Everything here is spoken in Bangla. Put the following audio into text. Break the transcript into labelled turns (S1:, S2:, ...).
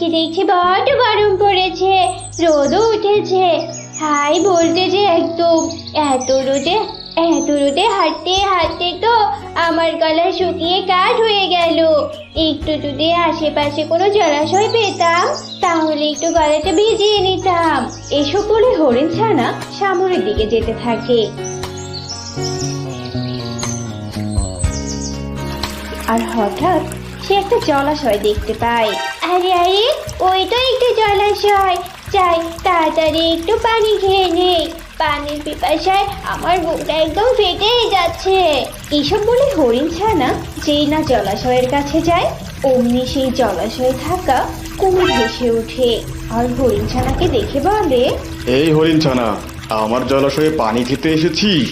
S1: আজকে দেখছি বড্ড গরম পড়েছে, রোদও উঠেছে। হাই বলতে যে একদম এত রোদে হাঁটতে হাঁটতে তো আমার গলা শুকিয়ে কাঠ হয়ে গেল। একটু যদি আশেপাশে কোনো জলাশয় পেতাম তাহলে একটু গলাটা ভিজিয়ে নিতাম। এসব বলে হরিণ ছানা সামনের দিকে যেতে থাকে। আর হঠাৎ সে একটা জলাশয় দেখতে পায়। আরে আরে, ওই তো একটা জলাশয়। যাই তাড়াতাড়ি একটু পানি খেয়ে নেই, পানির পিপাসায় আমার বুকটা একদম ফেটেই যাচ্ছে। এসব বলে হরিণ ছানা যেই না জলাশয়ের কাছে যায় অমনি সেই জলাশয়ে থাকা কুমির ভেসে ওঠে আর হরিণ ছানাকে দেখে বলে,
S2: এই হরিণ ছানা, আমার জলাশয়ে পানি খেতে এসেছিস?